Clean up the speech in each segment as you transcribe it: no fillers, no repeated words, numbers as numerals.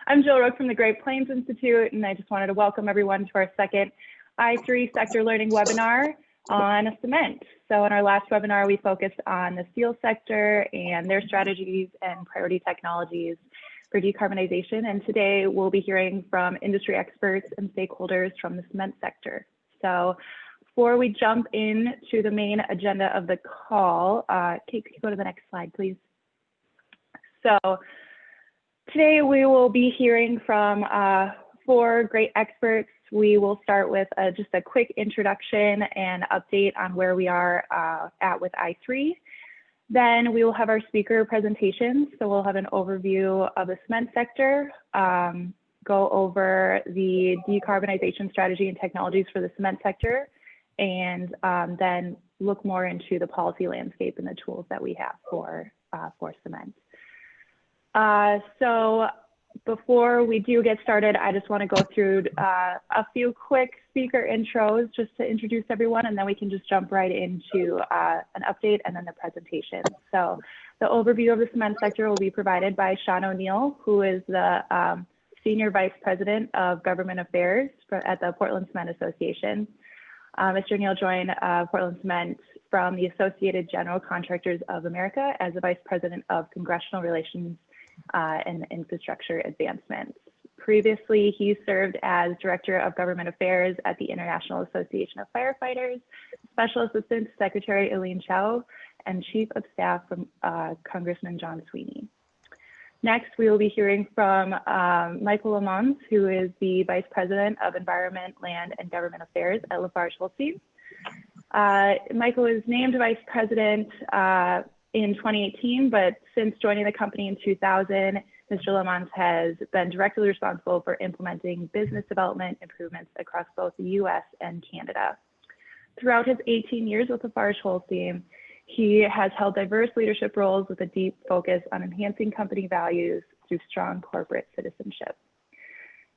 I'm Jill Rook from the Great Plains Institute, and I just wanted to welcome everyone to our second I3 Sector Learning webinar on cement. So in our last webinar, we focused on the steel sector and their strategies and priority technologies for decarbonization. And today we'll be hearing from industry experts and stakeholders from the cement sector. So before we jump into the main agenda of the call, Kate, could you go to the next slide, please? So today we will be hearing from 4 great experts. We will start with just a quick introduction and update on where we are at with I3. Then we will have our speaker presentations. So we'll have an overview of the cement sector, go over the decarbonization strategy and technologies for the cement sector, and then look more into the policy landscape and the tools that we have for cement. So before we do get started, I just want to go through a few quick speaker intros just to introduce everyone, and then we can just jump right into an update and then the presentation. So the overview of the cement sector will be provided by Sean O'Neill, who is the Senior Vice President of Government Affairs at the Portland Cement Association. Mr. O'Neill joined Portland Cement from the Associated General Contractors of America as the Vice President of Congressional Relations and Infrastructure Advancements. Previously, he served as Director of Government Affairs at the International Association of Firefighters, Special Assistant Secretary Eileen Chow, and Chief of Staff from Congressman John Sweeney. Next, we will be hearing from Michael LeMonds, who is the Vice President of Environment, Land, and Government Affairs at LafargeHolcim. Michael was named Vice President in 2018, but since joining the company in 2000, Mr. LeMonds has been directly responsible for implementing business development improvements across both the US and Canada. Throughout his 18 years with LafargeHolcim, he has held diverse leadership roles with a deep focus on enhancing company values through strong corporate citizenship.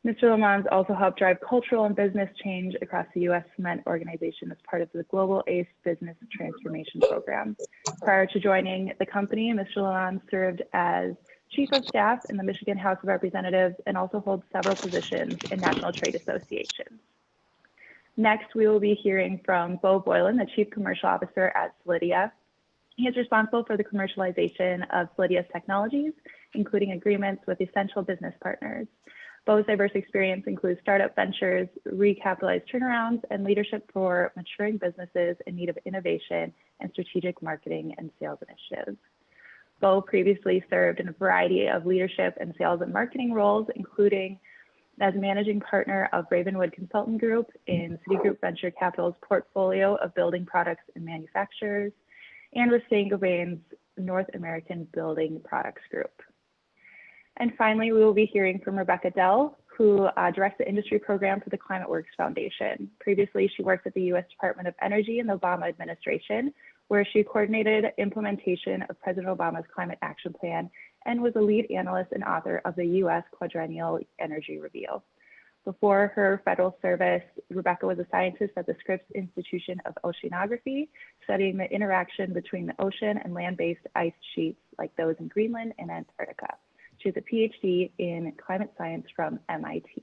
Mr. LeMonds also helped drive cultural and business change across the U.S. cement organization as part of the Global ACE Business Transformation Program. Prior to joining the company, Mr. LeMonds served as Chief of Staff in the Michigan House of Representatives and also holds several positions in national trade associations. Next, we will be hearing from Bo Boylan, the Chief Commercial Officer at Solidia. He is responsible for the commercialization of Solidia's technologies, including agreements with essential business partners. Bo's diverse experience includes startup ventures, recapitalized turnarounds, and leadership for maturing businesses in need of innovation and strategic marketing and sales initiatives. Bo previously served in a variety of leadership and sales and marketing roles, including as managing partner of Ravenwood Consultant Group in Citigroup Venture Capital's portfolio of building products and manufacturers, and with Saint-Gobain's North American Building Products Group. And finally, we will be hearing from Rebecca Dell, who directs the industry program for the ClimateWorks Foundation. Previously, she worked at the U.S. Department of Energy in the Obama administration, where she coordinated implementation of President Obama's Climate Action Plan and was a lead analyst and author of the U.S. Quadrennial Energy Review. Before her federal service, Rebecca was a scientist at the Scripps Institution of Oceanography, studying the interaction between the ocean and land-based ice sheets like those in Greenland and Antarctica. She has a PhD in climate science from MIT.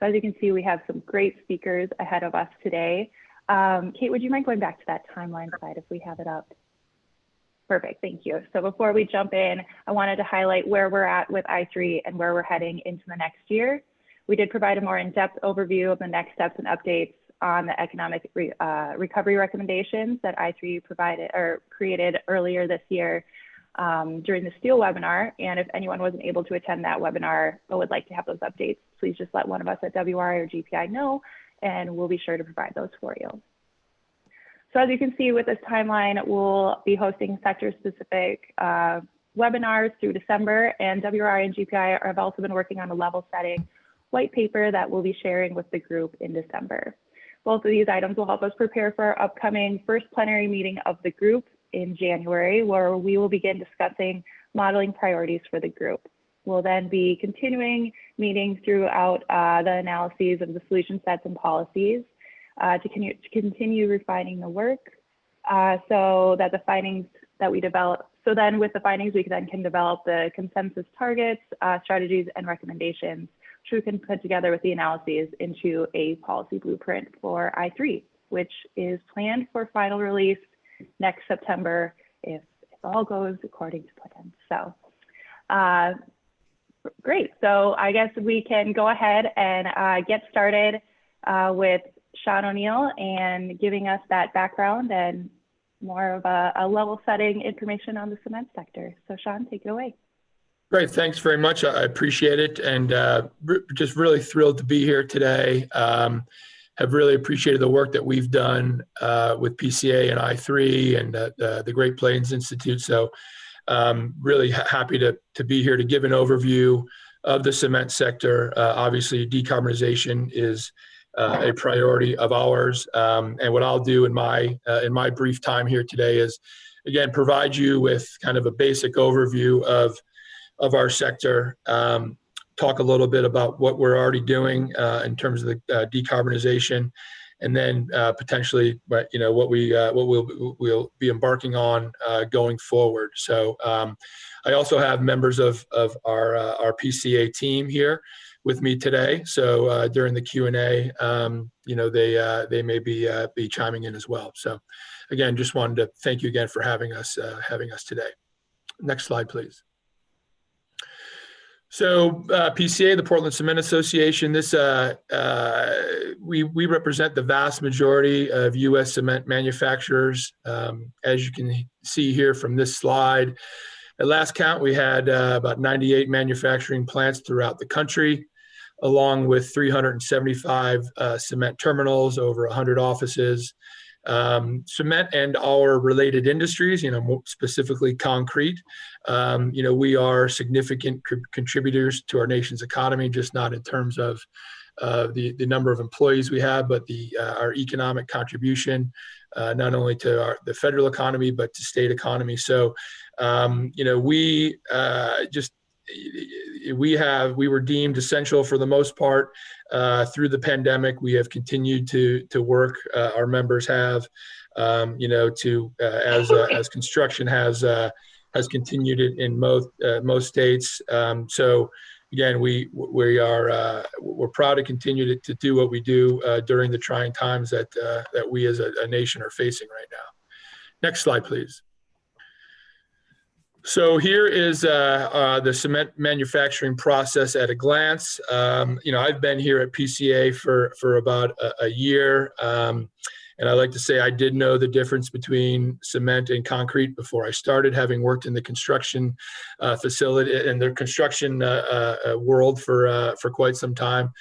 So as you can see, we have some great speakers ahead of us today. Kate, would you mind going back to that timeline slide if we have it up? Perfect, thank you. So before we jump in, I wanted to highlight where we're at with I3 and where we're heading into the next year. We did provide a more in-depth overview of the next steps and updates on the economic recovery recommendations that I3 created earlier this year during the steel webinar. And if anyone wasn't able to attend that webinar but would like to have those updates, please just let one of us at WRI or GPI know, and we'll be sure to provide those for you. So as you can see with this timeline, we'll be hosting sector-specific webinars through December, and WRI and GPI have also been working on a level setting white paper that we'll be sharing with the group in December. Both of these items will help us prepare for our upcoming first plenary meeting of the group in January, where we will begin discussing modeling priorities for the group. We'll then be continuing meetings throughout the analyses of the solution sets and policies to continue refining the work so that the findings that we develop So then with the findings, we then can develop the consensus targets, strategies, and recommendations, which we can put together with the analyses into a policy blueprint for I3, which is planned for final release next September if all goes according to plan. So great. So I guess we can go ahead and get started with Sean O'Neill and giving us that background and more of a level setting information on the cement sector. So Sean, take it away. Great, thanks very much. I appreciate it, and just really thrilled to be here today. Have really appreciated the work that we've done with PCA and I3 and the Great Plains Institute. So really happy to be here to give an overview of the cement sector. Obviously, decarbonization is a priority of ours, and what I'll do in my brief time here today is, again, provide you with kind of a basic overview of our sector, talk a little bit about what we're already doing in terms of the decarbonization, and then potentially, what we'll be embarking on going forward. So I also have members of our PCA team here with me today. So during the Q&A, they may be chiming in as well. So again, just wanted to thank you again for having us today. Next slide, please. So PCA, the Portland Cement Association, we represent the vast majority of U.S. cement manufacturers. As you can see here from this slide, at last count, we had about 98 manufacturing plants throughout the country, along with 375 cement terminals, over 100 offices. Cement and our related industries, more specifically concrete, we are significant contributors to our nation's economy, just not in terms of the number of employees we have, but our economic contribution, not only to the federal economy, but to state economy. So, we were deemed essential for the most part through the pandemic. We have continued to work. Our members have, as construction has continued in most states. So again, we're proud to continue to do what we do during the trying times that we as a nation are facing right now. Next slide, please. So here is the cement manufacturing process at a glance. I've been here at PCA for about a year, and I like to say I did know the difference between cement and concrete before I started, having worked in the construction facility and the construction world for quite some time.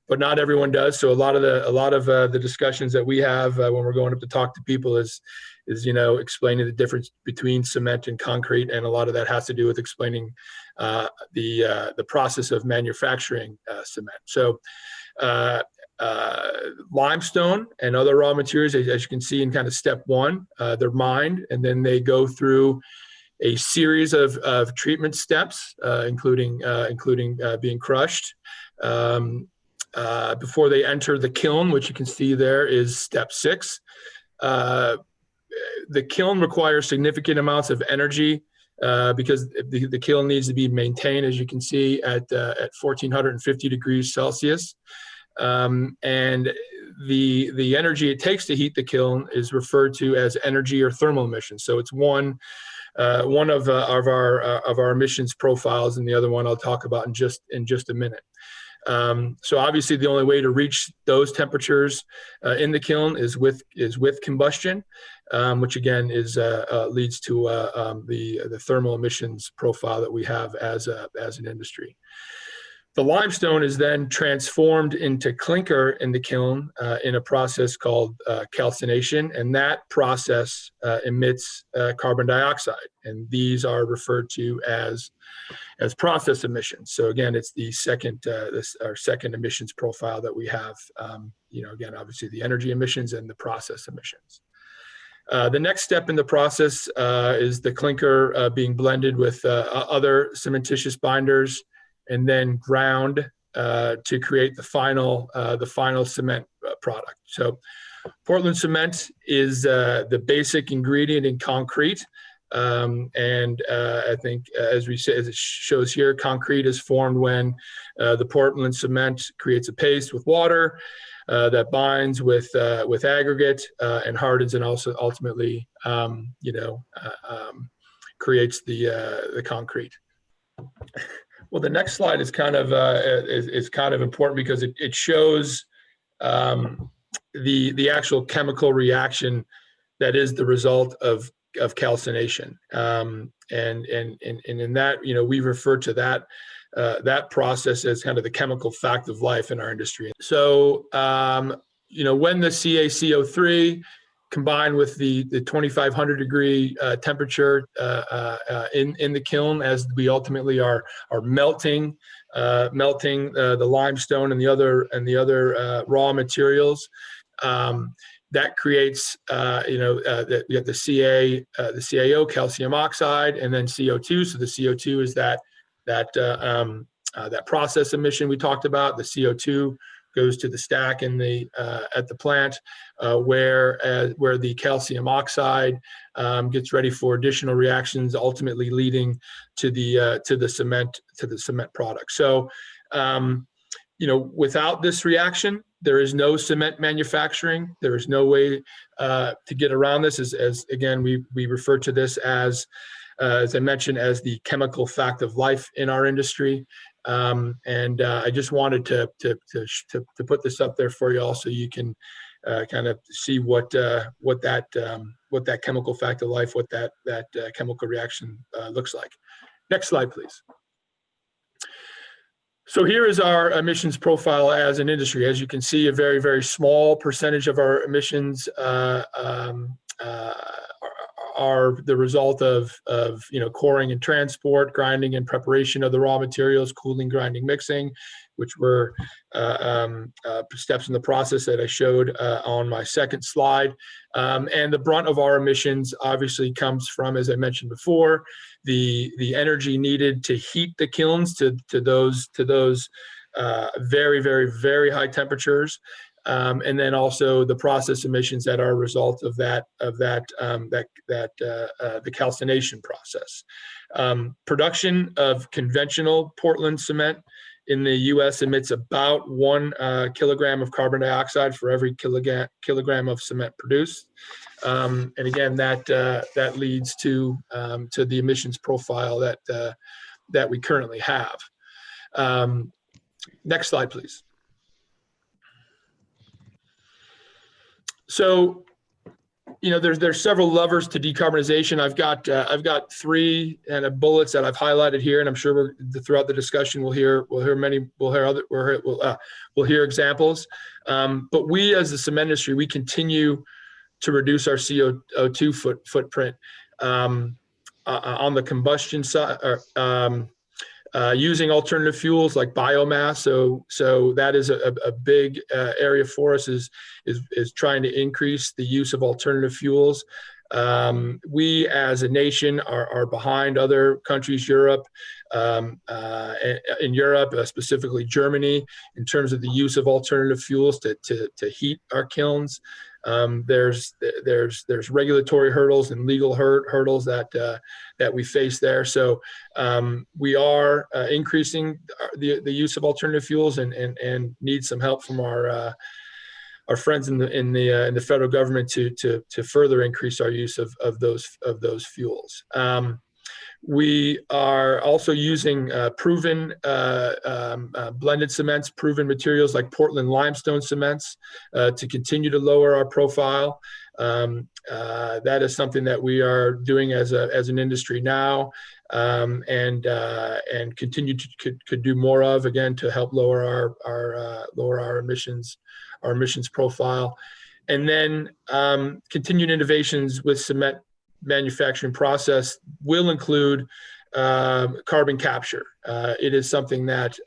But not everyone does. So a lot of the discussions that we have when we're going up to talk to people is explaining the difference between cement and concrete, and a lot of that has to do with explaining the process of manufacturing cement. So limestone and other raw materials, as you can see in kind of step one, they're mined, and then they go through a series of treatment steps, including being crushed. Before they enter the kiln, which you can see there is step 6. The kiln requires significant amounts of energy because the kiln needs to be maintained, as you can see, at 1450 degrees Celsius. And the energy it takes to heat the kiln is referred to as energy or thermal emissions. So it's one of our emissions profiles, and the other one I'll talk about in just a minute. So obviously the only way to reach those temperatures in the kiln is with combustion, which again leads to the thermal emissions profile that we have as an industry. The limestone is then transformed into clinker in the kiln in a process called calcination, and that process emits carbon dioxide, and these are referred to as process emissions. So again, it's the our second emissions profile that we have. Again, obviously the energy emissions and the process emissions. The next step in the process is the clinker being blended with other cementitious binders and then ground to create the final cement product. So Portland cement is the basic ingredient in concrete. I think, as it shows here, concrete is formed when the Portland cement creates a paste with water that binds with aggregate and hardens, and also ultimately, creates the concrete. Well, the next slide is kind of important because it shows the actual chemical reaction that is the result of calcination, and in that, we refer to that process as kind of the chemical fact of life in our industry. So when the CaCO3 combined with the 2,500 degree temperature in the kiln, as we ultimately are melting the limestone and the other raw materials, that creates we have the CaO, calcium oxide, and then CO2. So the CO2 is that process emission we talked about. The CO2 goes to the stack at the plant, where the calcium oxide gets ready for additional reactions, ultimately leading to the cement product. So without this reaction, there is no cement manufacturing. There is no way to get around this. As again, we refer to this as I mentioned, as the chemical fact of life in our industry. I just wanted to put this up there for you all, so you can kind of see what that chemical fact of life, what that chemical reaction looks like. Next slide, please. So here is our emissions profile as an industry. As you can see, a very, very small percentage of our emissions are the result of coring and transport, grinding and preparation of the raw materials, cooling, grinding, mixing, which were steps in the process that I showed on my second slide. And the brunt of our emissions obviously comes from, as I mentioned before, the energy needed to heat the kilns to those very, very, very high temperatures. And then also the process emissions that are a result of the calcination process. Production of conventional Portland cement in the U.S. emits about 1 kilogram of carbon dioxide for every kilogram of cement produced. And again, that leads to the emissions profile that we currently have. Next slide, please. So, there's several levers to decarbonization. I've got 3 kind of bullets that I've highlighted here, and I'm sure throughout the discussion we'll hear examples. But we, as the cement industry, we continue to reduce our CO2 footprint on the combustion side, using alternative fuels like biomass. So that is a big area for us, is trying to increase the use of alternative fuels. We as a nation are behind other countries, in Europe, specifically Germany, in terms of the use of alternative fuels to heat our kilns. There's regulatory hurdles and legal hurdles that we face there. So we are increasing the use of alternative fuels and need some help from our friends in the federal government to further increase our use of those fuels. We are also using proven blended cements, proven materials like Portland limestone cements to continue to lower our profile. That is something that we are doing as an industry now, and continue to could do more of, again, to help lower our emissions profile. And then continued innovations with cement manufacturing process will include carbon capture. It is something that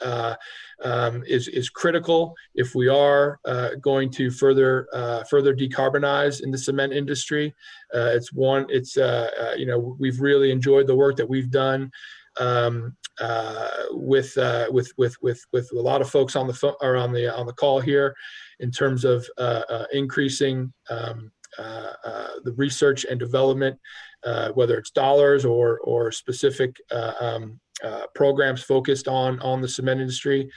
is critical if we are going to further decarbonize in the cement industry. We've really enjoyed the work that we've done with a lot of folks on the phone or on the call here, in terms of increasing the research and development whether it's dollars or specific programs focused on the cement industry.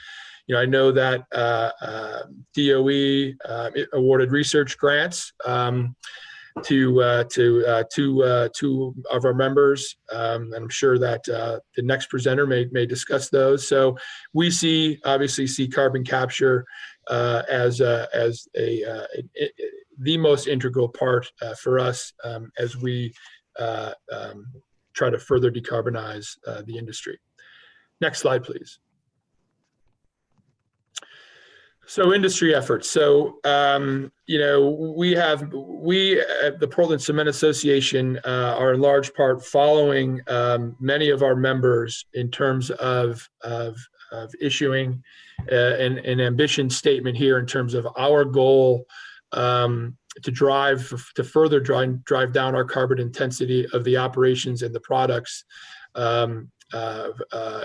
I know that DOE awarded research grants to two of our members, and I'm sure that the next presenter may discuss those. So we obviously see carbon capture as the most integral part for us as we try to further decarbonize the industry. Next slide, please. So industry efforts. So, we at the Portland Cement Association are in large part following many of our members in terms of issuing an ambition statement here in terms of our goal to further drive down our carbon intensity of the operations and the products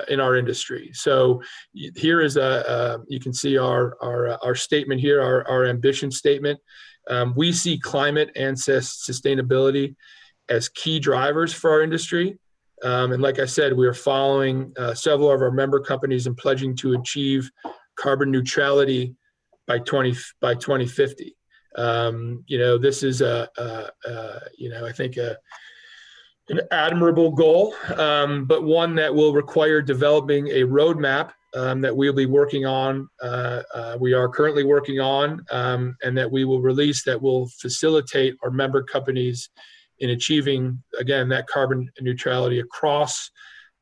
in our industry. So here is you can see our statement here, our ambition statement. We see climate and sustainability as key drivers for our industry. And like I said, we are following several of our member companies and pledging to achieve carbon neutrality by 2050. This is I think an admirable goal, but one that will require developing a roadmap that we'll be working on. We are currently working on, and that we will release, that will facilitate our member companies in achieving, again, that carbon neutrality across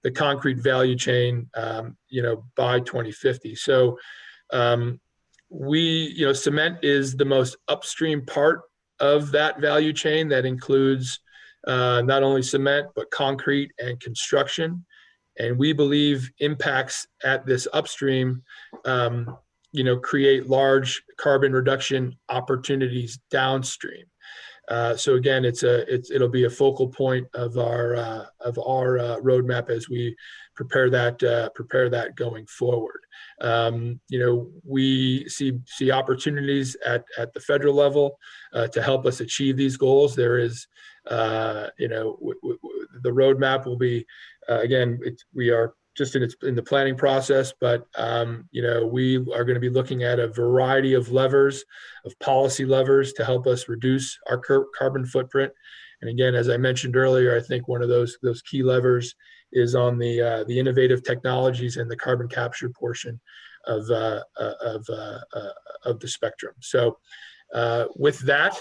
the concrete value chain, by 2050. So cement is the most upstream part of that value chain that includes not only cement, but concrete and construction. And we believe impacts at this upstream, create large carbon reduction opportunities downstream. So again, it'll be a focal point of our roadmap as we prepare that going forward. We see opportunities at the federal level to help us achieve these goals. There is, the roadmap will be, we are just in the planning process, but we are going to be looking at a variety of policy levers to help us reduce our carbon footprint. And again, as I mentioned earlier, I think one of those key levers is on the innovative technologies and the carbon capture portion of the spectrum. So with that,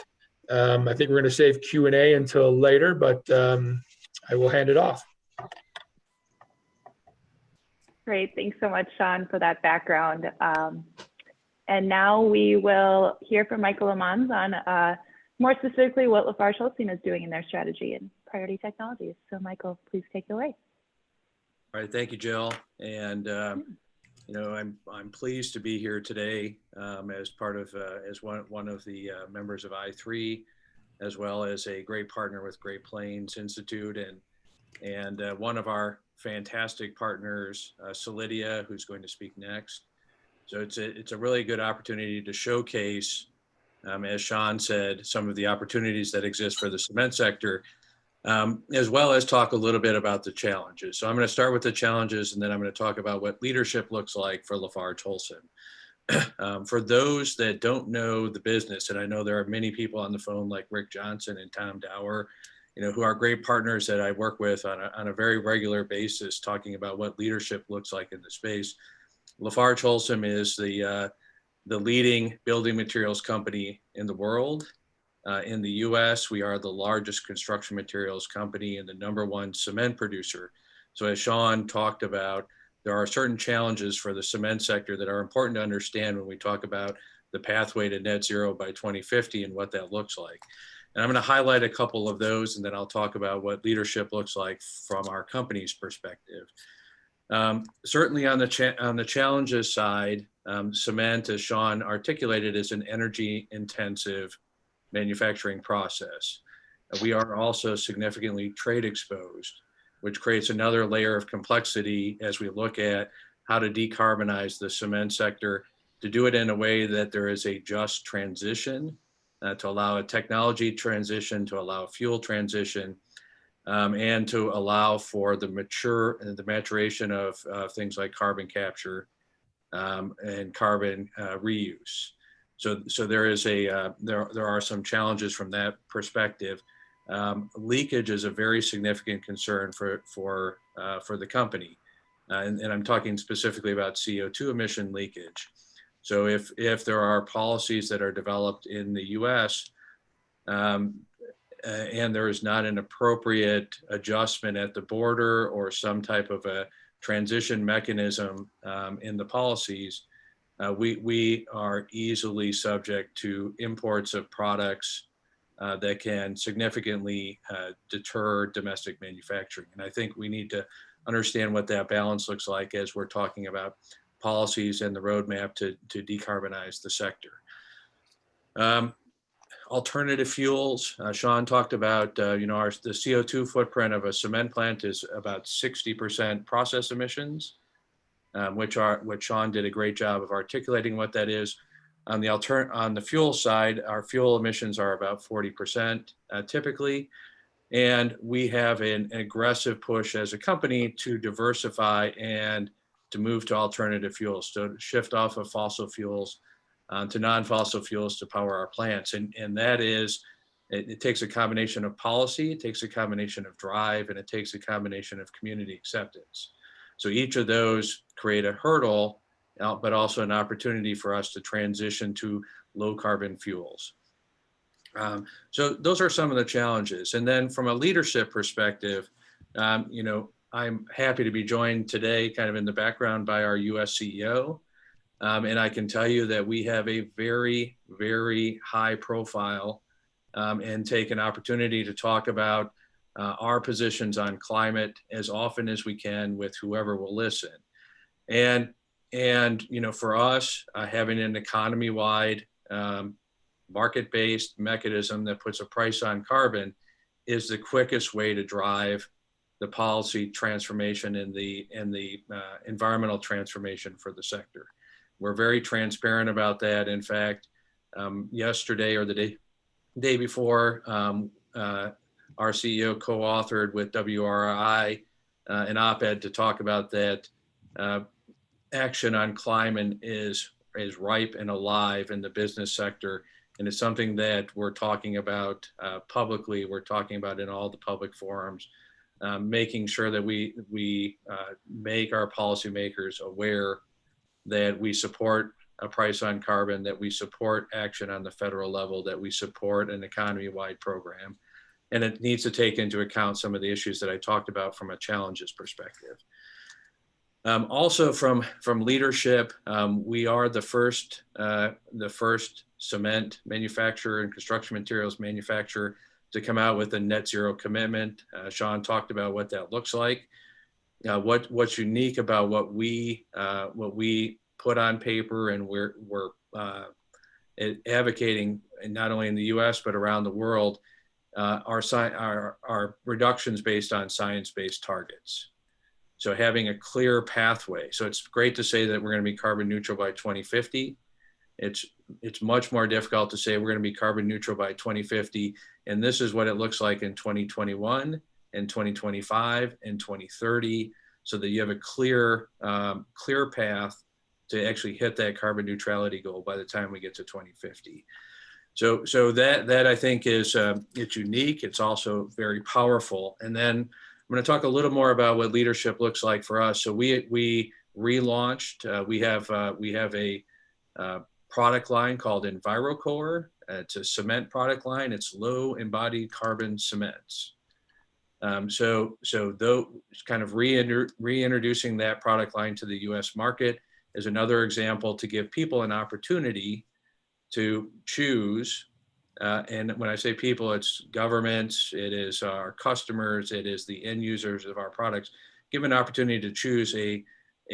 I think we're going to save Q&A until later, but I will hand it off. Great. Thanks so much, Sean, for that background. And now we will hear from Michael LeMonds on more specifically what LafargeHolcim is doing in their strategy and priority technologies. So Michael, please take it away. All right. Thank you, Jill. And, I'm pleased to be here today as part of, as one of the members of I3, as well as a great partner with Great Plains Institute and one of our fantastic partners, Solidia, who's going to speak next. So it's a really good opportunity to showcase, as Sean said, some of the opportunities that exist for the cement sector, as well as talk a little bit about the challenges. So I'm going to start with the challenges, and then I'm going to talk about what leadership looks like for LafargeHolcim. For those that don't know the business, and I know there are many people on the phone like Rick Johnson and Tom Dower, who are great partners that I work with on a very regular basis, talking about what leadership looks like in the space. LafargeHolcim is the leading building materials company in the world. In the US, we are the largest construction materials company and the #1 cement producer. So as Sean talked about, there are certain challenges for the cement sector that are important to understand when we talk about the pathway to net zero by 2050 and what that looks like. And I'm going to highlight a couple of those, and then I'll talk about what leadership looks like from our company's perspective. Certainly on the challenges side, cement, as Sean articulated, is an energy-intensive manufacturing process. We are also significantly trade exposed, which creates another layer of complexity as we look at how to decarbonize the cement sector, to do it in a way that there is a just transition, to allow a technology transition, to allow a fuel transition, and to allow for the maturation of things like carbon capture and carbon reuse. So there is there are some challenges from that perspective. Leakage is a very significant concern for the company, and I'm talking specifically about CO2 emission leakage. So if there are policies that are developed in the U.S. And there is not an appropriate adjustment at the border or some type of a transition mechanism in the policies, we are easily subject to imports of products that can significantly deter domestic manufacturing. And I think we need to understand what that balance looks like as we're talking about policies and the roadmap to decarbonize the sector. Alternative fuels, Sean talked about, the CO2 footprint of a cement plant is about 60% process emissions, which Sean did a great job of articulating what that is. On the fuel side, our fuel emissions are about 40% typically, and we have an aggressive push as a company to diversify and to move to alternative fuels, to shift off of fossil fuels to non-fossil fuels to power our plants. And that is, it takes a combination of policy, it takes a combination of drive, and it takes a combination of community acceptance. So each of those create a hurdle, but also an opportunity for us to transition to low carbon fuels. So those are some of the challenges. And then from a leadership perspective, I'm happy to be joined today kind of in the background by our US CEO. And I can tell you that we have a very, very high profile and take an opportunity to talk about our positions on climate as often as we can with whoever will listen. And for us, having an economy-wide market-based mechanism that puts a price on carbon is the quickest way to drive the policy transformation and the environmental transformation for the sector. We're very transparent about that. In fact, yesterday or the day before, our CEO co-authored with WRI an op-ed to talk about that action on climate is ripe and alive in the business sector. And it's something that we're talking about publicly. We're talking about in all the public forums, making sure that we make our policymakers aware that we support a price on carbon, that we support action on the federal level, that we support an economy-wide program. And it needs to take into account some of the issues that I talked about from a challenges perspective. Also from leadership, we are the first cement manufacturer and construction materials manufacturer to come out with a net zero commitment. Sean talked about what that looks like. What's unique about what we put on paper, and we're advocating, not only in the U.S. but around the world, are reductions based on science-based targets. So having a clear pathway. So it's great to say that we're going to be carbon neutral by 2050. It's much more difficult to say we're going to be carbon neutral by 2050, and this is what it looks like in 2021 and 2025 and 2030, so that you have a clear path to actually hit that carbon neutrality goal by the time we get to 2050. So that I think is it's unique. It's also very powerful. And then I'm going to talk a little more about what leadership looks like for us. So we relaunched. We have a product line called EnviroCore. It's a cement product line. It's low embodied carbon cements. So though kind of reintroducing that product line to the U.S. market is another example to give people an opportunity to choose. And when I say people, it's governments, it is our customers, it is the end users of our products, give an opportunity to choose a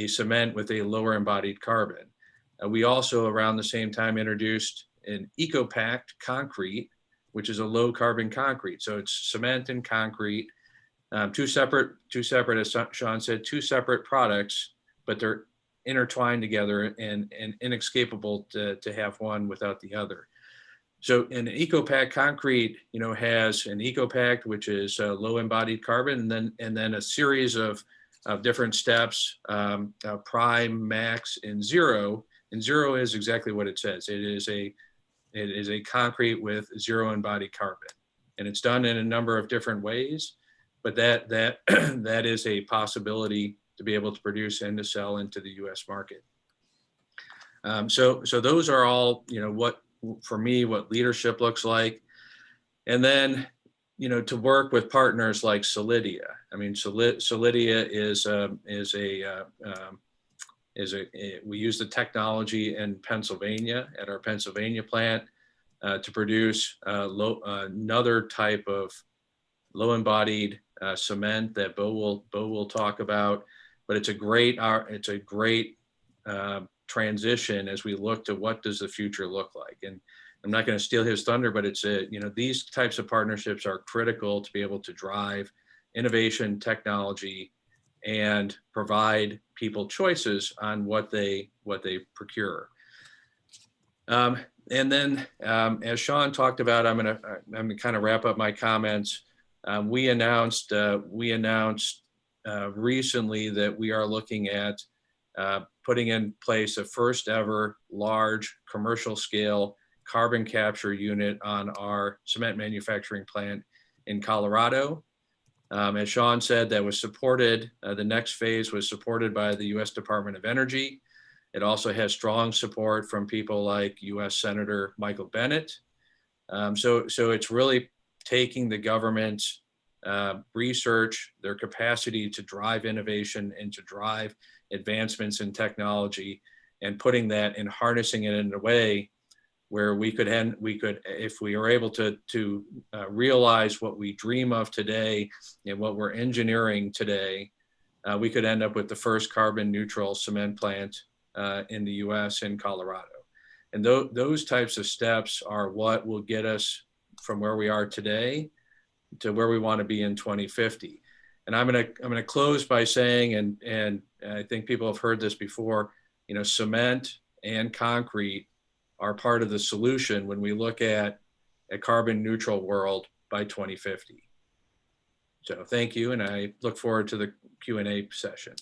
cement with a lower embodied carbon. We also around the same time introduced an EcoPact concrete, which is a low carbon concrete. So it's cement and concrete, two separate, as Sean said, two separate products, but they're intertwined together and inescapable to have one without the other. So an EcoPact concrete, has an EcoPact, which is low embodied carbon, and then a series of different steps, prime, max, and zero. And zero is exactly what it says. It is a concrete with zero embodied carbon, and it's done in a number of different ways. But that that is a possibility to be able to produce and to sell into the U.S. market. So those are all, what for me, what leadership looks like. And then, to work with partners like Solidia. I mean, Solidia we use the technology in Pennsylvania at our Pennsylvania plant to produce another type of low embodied cement that Bo will talk about. But it's a great transition as we look to what does the future look like. And I'm not going to steal his thunder, but these types of partnerships are critical to be able to drive innovation, technology, and provide people choices on what they procure. And then, as Sean talked about, I'm going to kind of wrap up my comments. We announced recently that we are looking at putting in place a first ever large commercial scale carbon capture unit on our cement manufacturing plant in Colorado. As Sean said, that was supported, the next phase was supported by the US Department of Energy. It also has strong support from people like US Senator Michael Bennet. So it's really taking the government's research, their capacity to drive innovation and to drive advancements in technology, and putting that and harnessing it in a way where we could, if we are able to realize what we dream of today and what we're engineering today, we could end up with the first carbon neutral cement plant in the US in Colorado. And those types of steps are what will get us from where we are today to where we want to be in 2050. And I'm gonna close by saying, and I think people have heard this before, cement and concrete are part of the solution when we look at a carbon neutral world by 2050. So thank you, and I look forward to the Q&A session.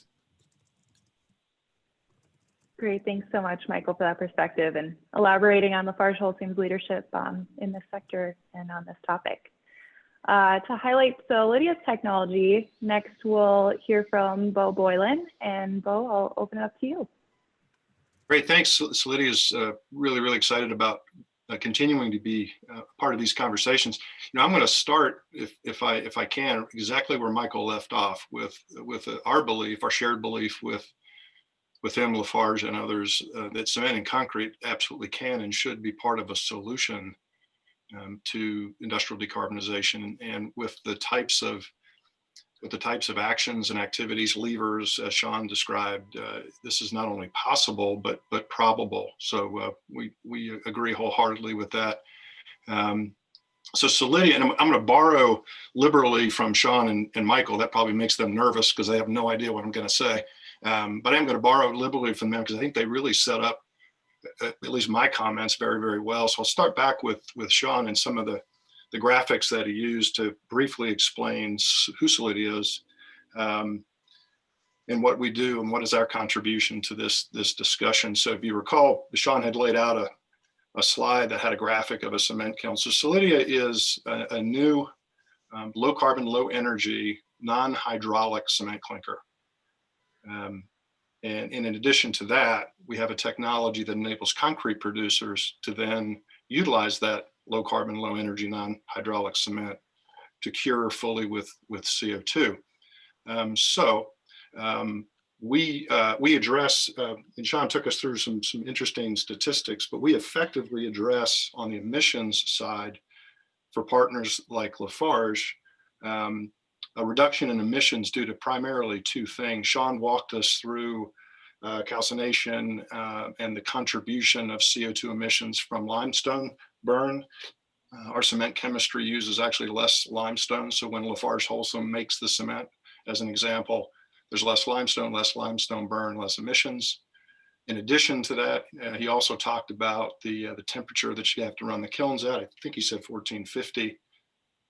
Great, thanks so much, Michael, for that perspective and elaborating on LafargeHolcim's leadership in this sector and on this topic. To highlight Solidia's technology, next we'll hear from Bo Boylan, and Bo, I'll open it up to you. Great, thanks. Solidia is really, really excited about continuing to be part of these conversations. I'm going to start, if I can, exactly where Michael left off with our belief, our shared belief with him, Lafarge, and others, that cement and concrete absolutely can and should be part of a solution to industrial decarbonization, and with the types of actions and activities, levers, as Sean described, this is not only possible but probable. So we agree wholeheartedly with that. So Solidia, and I'm going to borrow liberally from Sean and Michael. That probably makes them nervous because they have no idea what I'm going to say. But I'm going to borrow liberally from them because I think they really set up at least my comments very, very well. So I'll start back with Sean and some of the graphics that he used to briefly explain who Solidia is, and what we do and what is our contribution to this discussion. So if you recall, Sean had laid out a slide that had a graphic of a cement kiln. So Solidia is a new low carbon, low energy, non-hydraulic cement clinker. And in addition to that, we have a technology that enables concrete producers to then utilize that low carbon, low energy, non-hydraulic cement to cure fully with CO2. We address, and Sean took us through some interesting statistics, but we effectively address on the emissions side for partners like Lafarge, a reduction in emissions due to primarily two things. Sean walked us through calcination and the contribution of CO2 emissions from limestone burn. Our cement chemistry uses actually less limestone. So when LafargeHolcim makes the cement, as an example, there's less limestone burn, less emissions. In addition to that, he also talked about the temperature that you have to run the kilns at. I think he said 1450.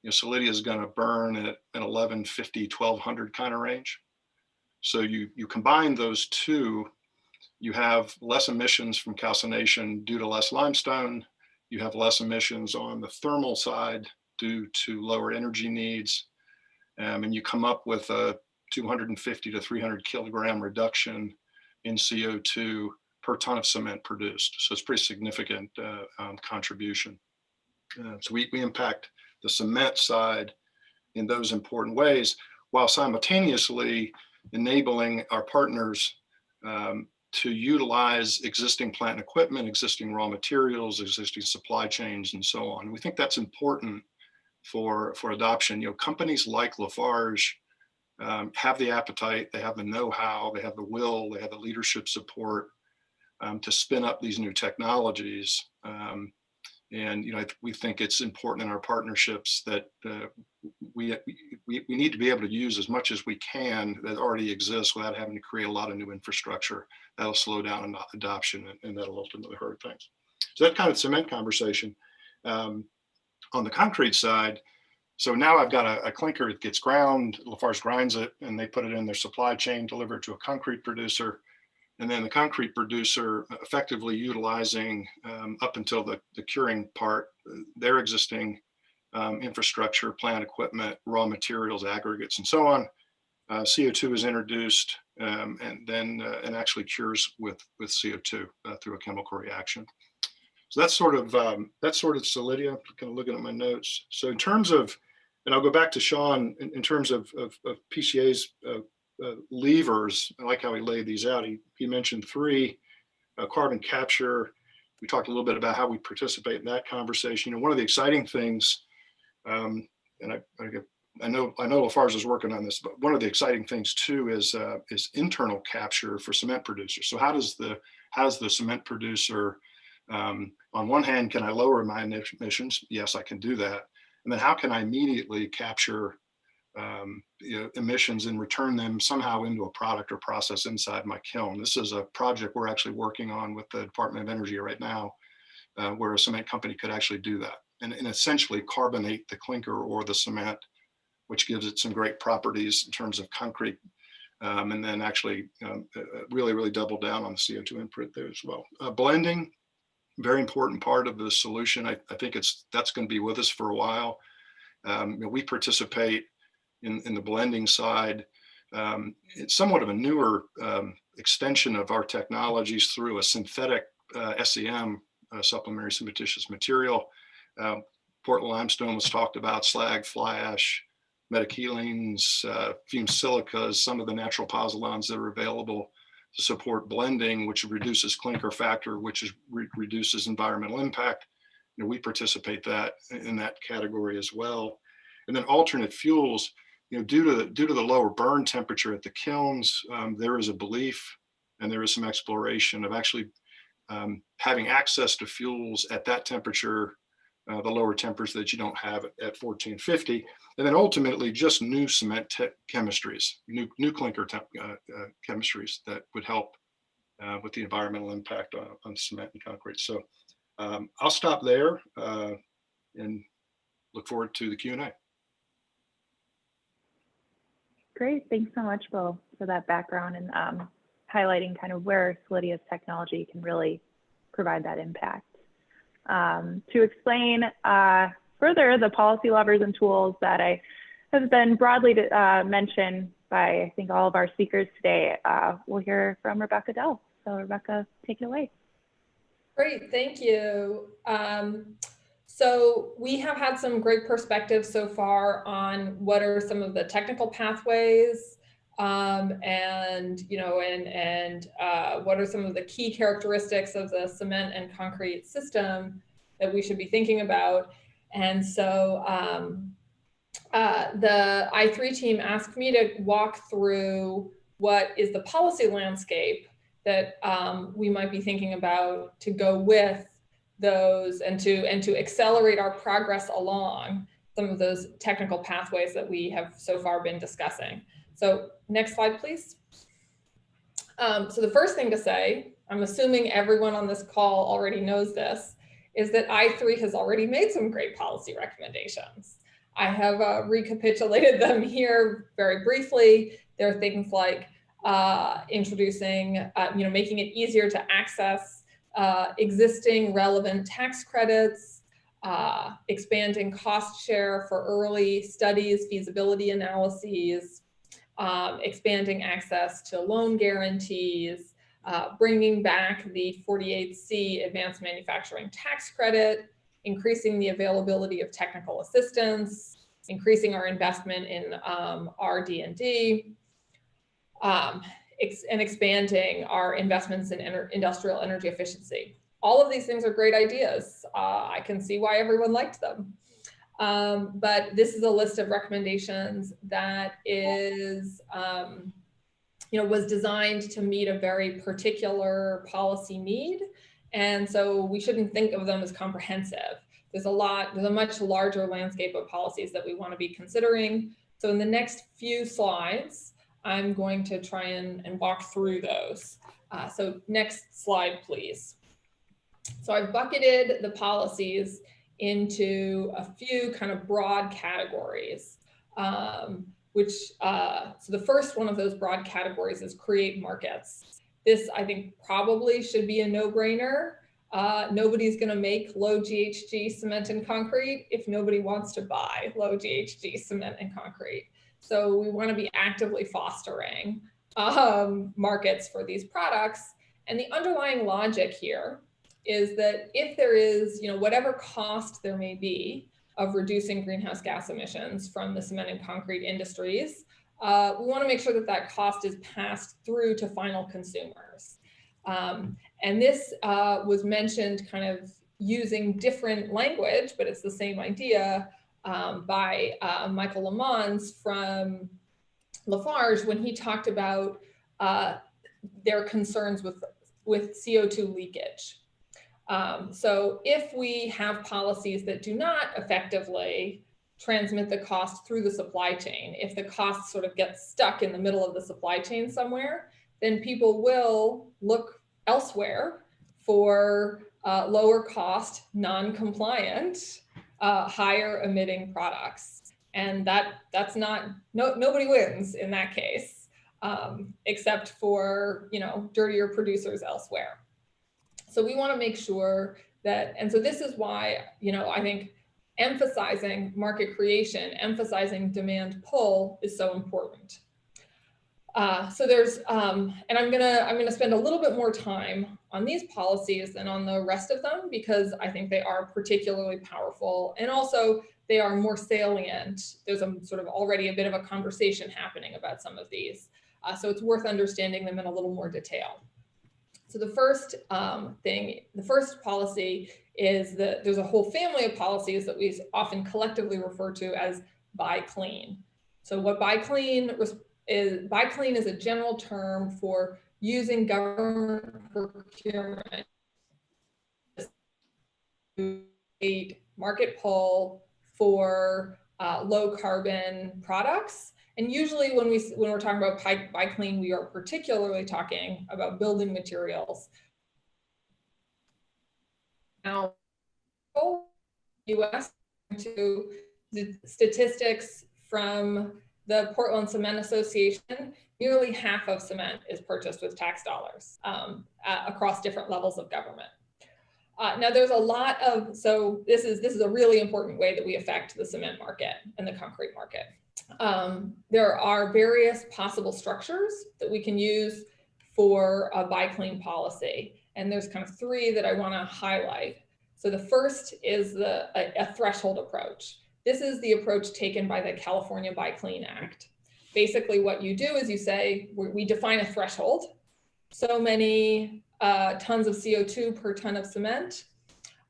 Solidia is going to burn at an 1150, 1200 kind of range. So you combine those two, you have less emissions from calcination due to less limestone. You have less emissions on the thermal side due to lower energy needs. And you come up with a 250 to 300 kilogram reduction in CO2 per ton of cement produced. So it's pretty significant contribution. So we impact the cement side in those important ways, while simultaneously enabling our partners to utilize existing plant and equipment, existing raw materials, existing supply chains, and so on. We think that's important for adoption. Companies like Lafarge have the appetite, they have the know-how, they have the will, they have the leadership support to spin up these new technologies. And we think it's important in our partnerships that we need to be able to use as much as we can that already exists without having to create a lot of new infrastructure. That'll slow down adoption, and that'll ultimately hurt things. So that kind of cement conversation. On the concrete side, so now I've got a clinker that gets ground, Lafarge grinds it, and they put it in their supply chain, deliver it to a concrete producer. And then the concrete producer effectively utilizing up until the curing part, their existing infrastructure, plant equipment, raw materials, aggregates, and so on. CO2 is introduced and actually cures with CO2 through a chemical reaction. So that's sort of Solidia. I'm kind of looking at my notes. So in terms of, and I'll go back to Sean in terms of PCA's levers. I like how he laid these out. He mentioned 3: carbon capture. We talked a little bit about how we participate in that conversation. One of the exciting things, and I know Lafarge is working on this, but one of the exciting things too is internal capture for cement producers. So how does the cement producer, on one hand, can I lower my emissions? Yes, I can do that. And then how can I immediately capture emissions and return them somehow into a product or process inside my kiln? This is a project we're actually working on with the Department of Energy right now, where a cement company could actually do that and essentially carbonate the clinker or the cement, which gives it some great properties in terms of concrete, and then actually really double down on the CO2 input there as well. Blending, very important part of the solution. I think that's going to be with us for a while. We participate in the blending side. It's somewhat of a newer extension of our technologies through a synthetic SEM, supplementary cementitious material. Portland limestone was talked about, slag, fly ash, metachelines, fumed silicas, some of the natural pozzolans that are available to support blending, which reduces clinker factor, which reduces environmental impact. We participate in that category as well. And then alternate fuels, due to the lower burn temperature at the kilns, there is a belief and there is some exploration of actually having access to fuels at that temperature, the lower temperature that you don't have at 1450, and then ultimately just new cement chemistries, new clinker chemistries that would help with the environmental impact on cement and concrete. So I'll stop there and look forward to the Q&A. Great, thanks so much, Bo, for that background and highlighting kind of where Solidia's technology can really provide that impact. To explain further the policy levers and tools that have been broadly mentioned by, I think, all of our speakers today, we'll hear from Rebecca Dell. So Rebecca, take it away. Great, thank you. So we have had some great perspectives so far on what are some of the technical pathways and what are some of the key characteristics of the cement and concrete system that we should be thinking about. And so the I3 team asked me to walk through what is the policy landscape that we might be thinking about to go with those and to accelerate our progress along some of those technical pathways that we have so far been discussing. So next slide, please. So the first thing to say, I'm assuming everyone on this call already knows this, is that I3 has already made some great policy recommendations. I have recapitulated them here very briefly. There are things like introducing, making it easier to access existing relevant tax credits, expanding cost share for early studies, feasibility analyses, expanding access to loan guarantees, bringing back the 48C advanced manufacturing tax credit, increasing the availability of technical assistance, increasing our investment in R&D, and expanding our investments in industrial energy efficiency. All of these things are great ideas. I can see why everyone liked them. But this is a list of recommendations that is, was designed to meet a very particular policy need. And so we shouldn't think of them as comprehensive. There's a much larger landscape of policies that we want to be considering. So in the next few slides, I'm going to try and walk through those. So next slide, please. So I've bucketed the policies into a few kind of broad categories, so the first one of those broad categories is create markets. This, I think, probably should be a no-brainer. Nobody's going to make low GHG cement and concrete if nobody wants to buy low GHG cement and concrete. So we want to be actively fostering markets for these products. And the underlying logic here is that if there is, whatever cost there may be of reducing greenhouse gas emissions from the cement and concrete industries, we want to make sure that that cost is passed through to final consumers. And this was mentioned kind of using different language, but it's the same idea by Michael LeMonds from Lafarge when he talked about their concerns with CO2 leakage. So if we have policies that do not effectively transmit the cost through the supply chain, if the cost sort of gets stuck in the middle of the supply chain somewhere, then people will look elsewhere for lower cost, non-compliant, higher emitting products. And that's not, nobody wins in that case, except for, dirtier producers elsewhere. So we want to make sure that, and so this is why, I think emphasizing market creation, emphasizing demand pull is so important. So there's, and I'm gonna spend a little bit more time on these policies than on the rest of them because I think they are particularly powerful and also they are more salient. There's sort of already a bit of a conversation happening about some of these. So it's worth understanding them in a little more detail. So the first the first policy is that there's a whole family of policies that we often collectively refer to as buy clean. So what buy clean is a general term for using government procurement to create market pull for low carbon products. And usually when we're talking about buy clean, we are particularly talking about building materials. Now, US to the statistics from the Portland Cement Association, nearly half of cement is purchased with tax dollars across different levels of government. Now there's a lot of, so this is a really important way that we affect the cement market and the concrete market. There are various possible structures that we can use for a buy clean policy. And there's kind of three that I want to highlight. So the first is a threshold approach. This is the approach taken by the California Buy Clean Act. Basically what you do is you say, we define a threshold. So many tons of CO2 per ton of cement,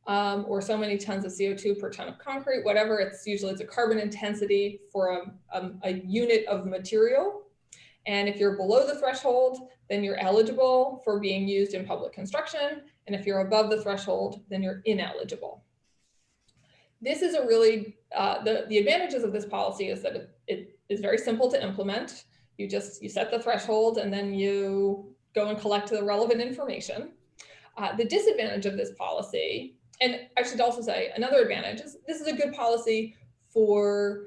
or so many tons of CO2 per ton of concrete, whatever. It's usually a carbon intensity for a unit of material. And if you're below the threshold, then you're eligible for being used in public construction. And if you're above the threshold, then you're ineligible. This is a really, the advantages of this policy is that it is very simple to implement. You set the threshold and then you go and collect the relevant information. The disadvantage of this policy, and I should also say another advantage, is this is a good policy for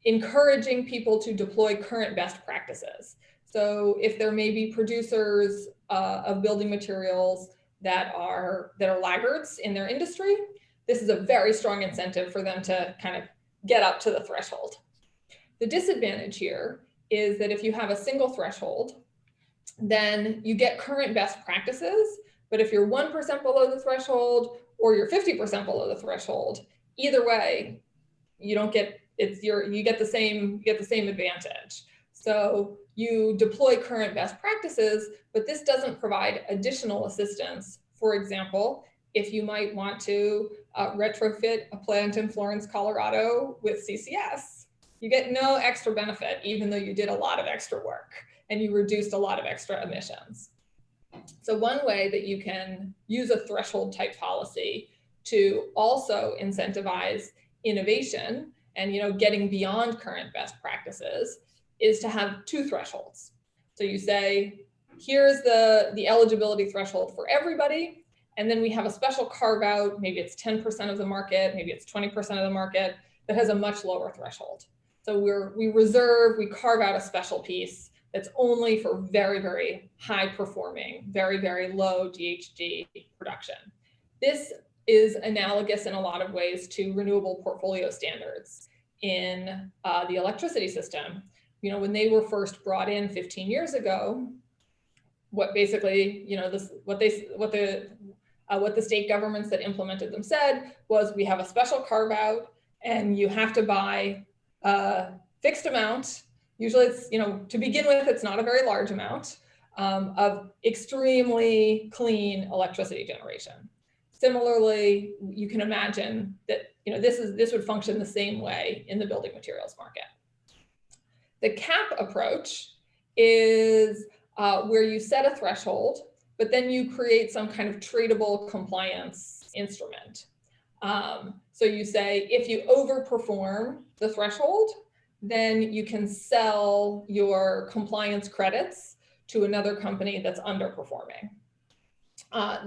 encouraging people to deploy current best practices. So if there may be producers of building materials that are laggards in their industry, this is a very strong incentive for them to kind of get up to the threshold. The disadvantage here is that if you have a single threshold, then you get current best practices, but if you're 1% below the threshold or you're 50% below the threshold, either way, you don't get you get the same advantage. So you deploy current best practices, but this doesn't provide additional assistance. For example, if you might want to retrofit a plant in Florence, Colorado with CCS, you get no extra benefit, even though you did a lot of extra work and you reduced a lot of extra emissions. So one way that you can use a threshold type policy to also incentivize innovation and getting beyond current best practices is to have two thresholds. So you say, here's the eligibility threshold for everybody, and then we have a special carve out, maybe it's 10% of the market, maybe it's 20% of the market, that has a much lower threshold. So we carve out a special piece that's only for very, very high performing, very, very low GHG production. This is analogous in a lot of ways to renewable portfolio standards in the electricity system. When they were first brought in 15 years ago, what basically, what the state governments that implemented them said was, we have a special carve out and you have to buy a fixed amount. Usually it's, to begin with, it's not a very large amount of extremely clean electricity generation. Similarly, you can imagine that this would function the same way in the building materials market. The cap approach is where you set a threshold, but then you create some kind of tradable compliance instrument. So you say, if you overperform the threshold, then you can sell your compliance credits to another company that's underperforming.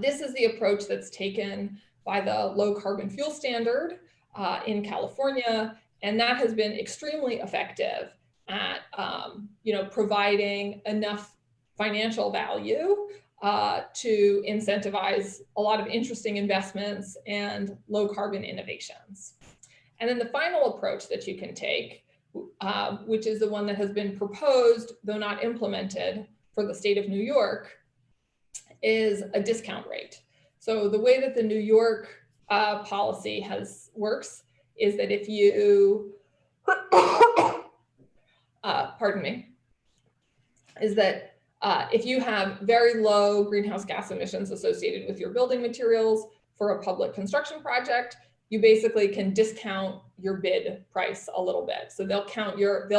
This is the approach that's taken by the Low Carbon Fuel Standard in California, and that has been extremely effective at providing enough financial value to incentivize a lot of interesting investments and low carbon innovations. And then the final approach that you can take, which is the one that has been proposed, though not implemented, for the state of New York, is a discount rate. So the way that the New York policy works is that if you, if you have very low greenhouse gas emissions associated with your building materials for a public construction project, you basically can discount your bid price a little bit. So they'll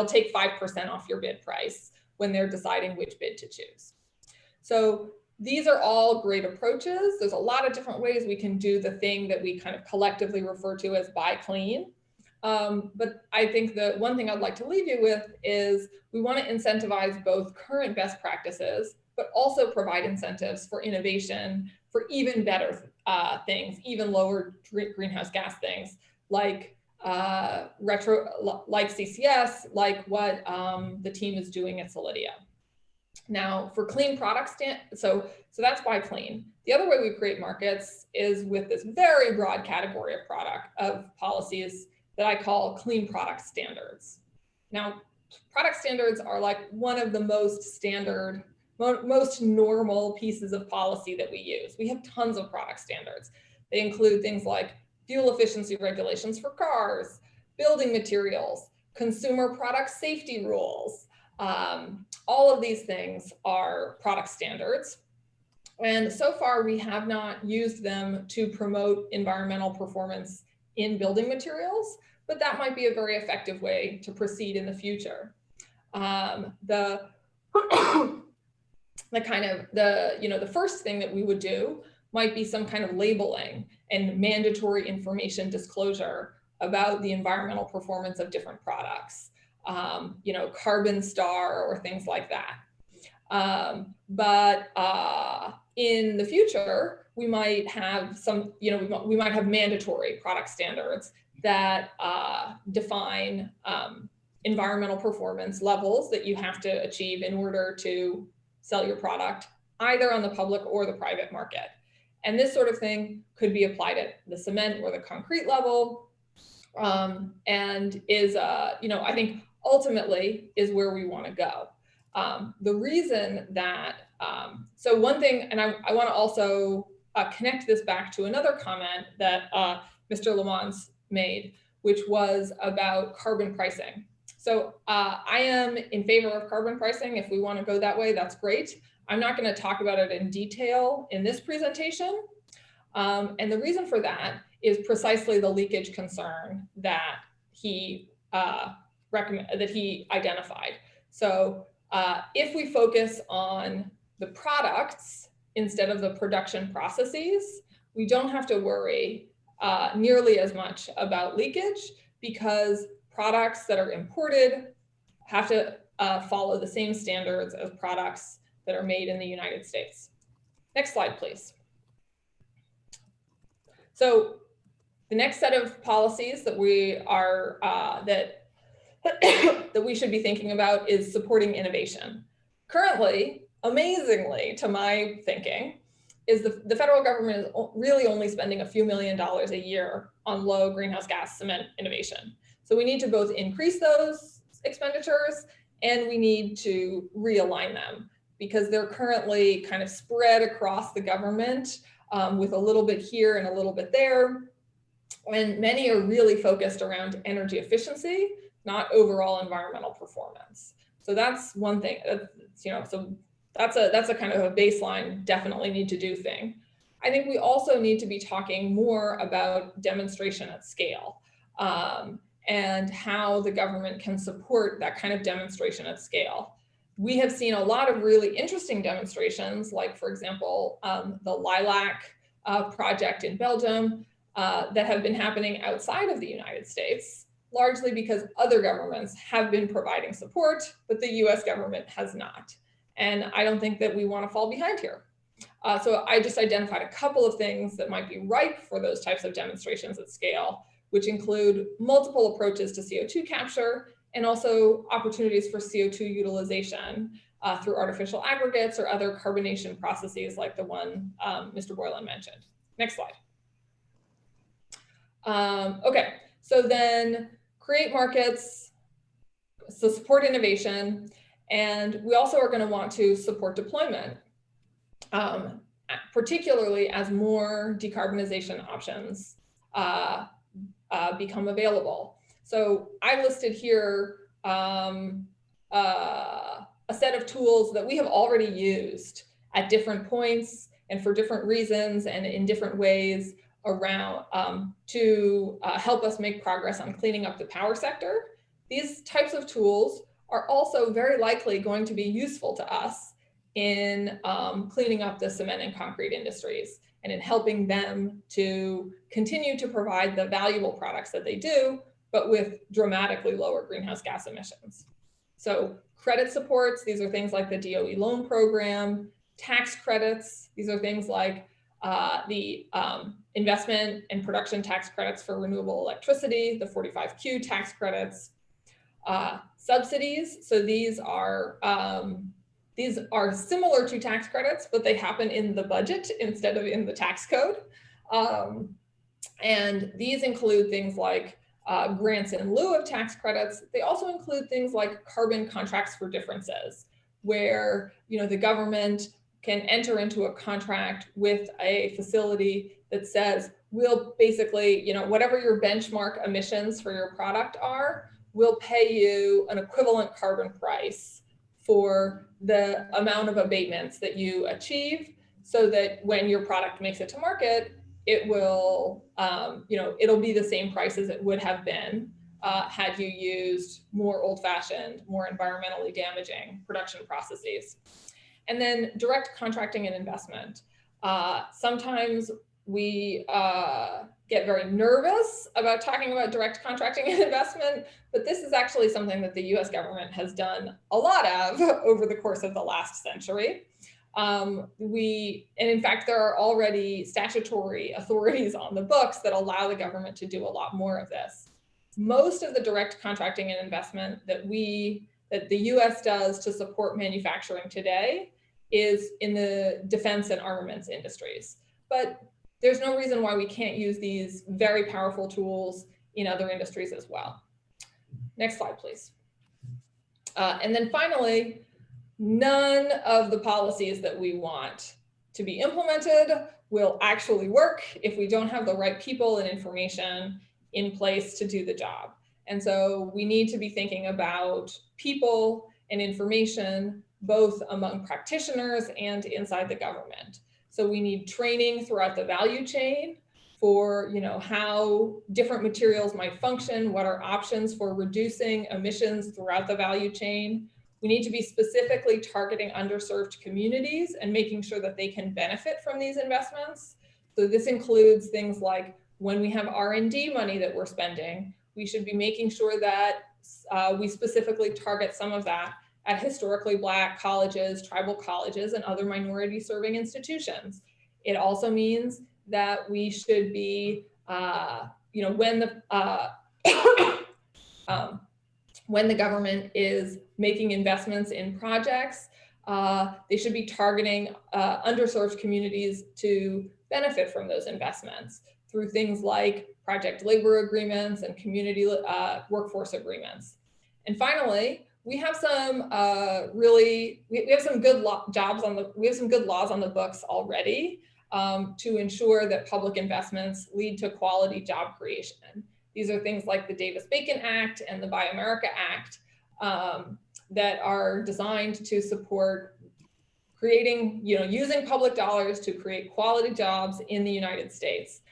take 5% off your bid price when they're deciding which bid to choose. So these are all great approaches. There's a lot of different ways we can do the thing that we kind of collectively refer to as buy clean. But I think the one thing I'd like to leave you with is we want to incentivize both current best practices, but also provide incentives for innovation, for even better things, even lower greenhouse gas things, like like CCS, like what the team is doing at Solidia. Now, for clean products, so that's buy clean. The other way we create markets is with this very broad category of policies that I call clean product standards. Now, product standards are like one of the most standard, most normal pieces of policy that we use. We have tons of product standards. They include things like fuel efficiency regulations for cars, building materials, consumer product safety rules. All of these things are product standards. And so far, we have not used them to promote environmental performance in building materials, but that might be a very effective way to proceed in the future. The first thing that we would do might be some kind of labeling and mandatory information disclosure about the environmental performance of different products, Carbon Star or things like that. But in the future, we might have some, we might have mandatory product standards that define environmental performance levels that you have to achieve in order to sell your product either on the public or the private market. And this sort of thing could be applied at the cement or the concrete level, and is, I think ultimately is where we want to go. The reason that, so one thing, and I want to also connect this back to another comment that Mr. LeMonds made, which was about carbon pricing. So I am in favor of carbon pricing. If we want to go that way, that's great. I'm not going to talk about it in detail in this presentation. And the reason for that is precisely the leakage concern that he identified. So if we focus on the products instead of the production processes, we don't have to worry nearly as much about leakage, because products that are imported have to follow the same standards as products that are made in the United States. Next slide, please. So the next set of policies that we are that we should be thinking about is supporting innovation. Currently, amazingly to my thinking, is the federal government is really only spending a few $1 million a year on low greenhouse gas cement innovation. So we need to both increase those expenditures and we need to realign them, because they're currently kind of spread across the government with a little bit here and a little bit there. And many are really focused around energy efficiency, not overall environmental performance. So that's one thing, so that's a kind of a baseline, definitely need to do thing. I think we also need to be talking more about demonstration at scale, and how the government can support that kind of demonstration at scale. We have seen a lot of really interesting demonstrations, like, for example, the Lilac project in Belgium that have been happening outside of the United States, largely because other governments have been providing support, but the US government has not. And I don't think that we want to fall behind here. So I just identified a couple of things that might be ripe for those types of demonstrations at scale, which include multiple approaches to CO2 capture and also opportunities for CO2 utilization through artificial aggregates or other carbonation processes like the one Mr. Boylan mentioned. Next slide. Okay, so then create markets, so support innovation, and we also are going to want to support deployment, particularly as more decarbonization options become available. So I listed here a set of tools that we have already used at different points and for different reasons and in different ways around to help us make progress on cleaning up the power sector. These types of tools are also very likely going to be useful to us in cleaning up the cement and concrete industries and in helping them to continue to provide the valuable products that they do, but with dramatically lower greenhouse gas emissions. So credit supports, these are things like the DOE loan program. Tax credits, these are things like the investment and production tax credits for renewable electricity, the 45Q tax credits. Subsidies, so these are similar to tax credits, but they happen in the budget instead of in the tax code. And these include things like grants in lieu of tax credits. They also include things like carbon contracts for differences, where the government can enter into a contract with a facility that says, we'll basically, whatever your benchmark emissions for your product are, we'll pay you an equivalent carbon price for the amount of abatements that you achieve, so that when your product makes it to market, it will, it'll be the same price as it would have been had you used more old-fashioned, more environmentally damaging production processes. And then direct contracting and investment. Sometimes we get very nervous about talking about direct contracting and investment, but this is actually something that the US government has done a lot of over the course of the last century. And in fact, there are already statutory authorities on the books that allow the government to do a lot more of this. Most of the direct contracting and investment that the US does to support manufacturing today is in the defense and armaments industries. But there's no reason why we can't use these very powerful tools in other industries as well. Next slide, please. And then finally, none of the policies that we want to be implemented will actually work if we don't have the right people and information in place to do the job. And so we need to be thinking about people and information, both among practitioners and inside the government. So we need training throughout the value chain for, how different materials might function, what are options for reducing emissions throughout the value chain. We need to be specifically targeting underserved communities and making sure that they can benefit from these investments. So this includes things like when we have R&D money that we're spending, we should be making sure that we specifically target some of that at historically Black colleges, tribal colleges, and other minority serving institutions. It also means that we should be, when the government is making investments in projects, they should be targeting underserved communities to benefit from those investments through things like project labor agreements and community workforce agreements. And finally, we have some we have some good laws on the books already to ensure that public investments lead to quality job creation. These are things like the Davis-Bacon Act and the Buy America Act that are designed to support creating, using public dollars to create quality jobs in the United States.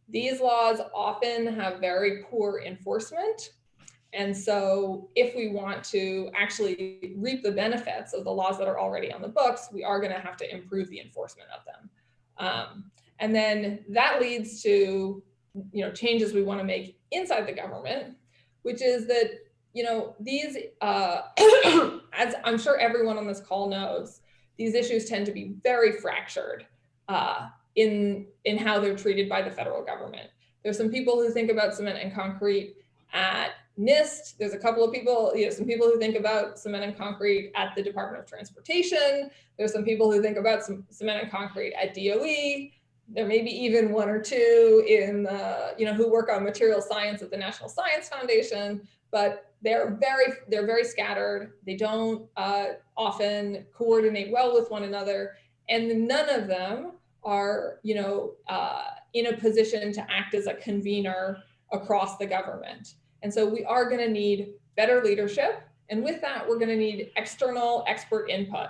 These laws often have very poor enforcement. And so if we want to actually reap the benefits of the laws that are already on the books, we are going to have to improve the enforcement of them. And then that leads to, changes we want to make inside the government, which is that, these, as I'm sure everyone on this call knows, these issues tend to be very fractured in how they're treated by the federal government. There's some people who think about cement and concrete at NIST. There's a couple of people, some people who think about cement and concrete at the Department of Transportation. There's some people who think about cement and concrete at DOE. There may be even one or two in the, who work on material science at the National Science Foundation, but they're very scattered. They don't often coordinate well with one another, and none of them are, in a position to act as a convener across the government. And so we are going to need better leadership. And with that, we're going to need external expert input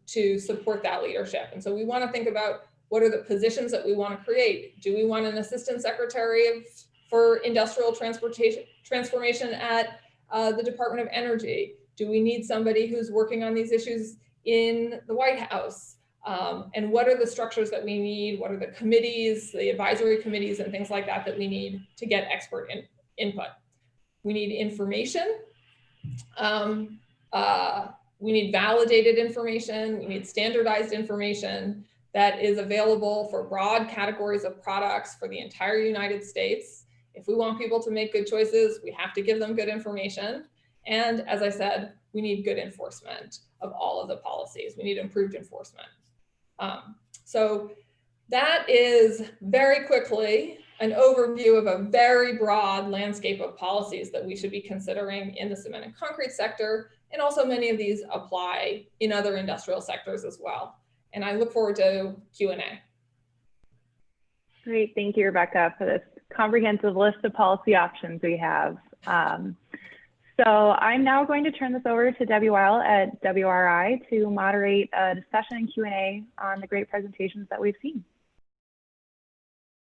to support that leadership. And so we want to think about what are the positions that we want to create. Do we want an assistant secretary for industrial transformation at the Department of Energy? Do we need somebody who's working on these issues in the White House? And what are the structures that we need? What are the committees, the advisory committees and things like that we need to get expert input? We need information. We need validated information. We need standardized information that is available for broad categories of products for the entire United States. If we want people to make good choices, we have to give them good information. And as I said, we need good enforcement of all of the policies. We need improved enforcement. So that is very quickly an overview of a very broad landscape of policies that we should be considering in the cement and concrete sector. And also many of these apply in other industrial sectors as well. And I look forward to Q&A. Great, thank you, Rebecca, for this comprehensive list of policy options we have. So I'm now going to turn this over to Debbie Weil at WRI to moderate a discussion and Q&A on the great presentations that we've seen.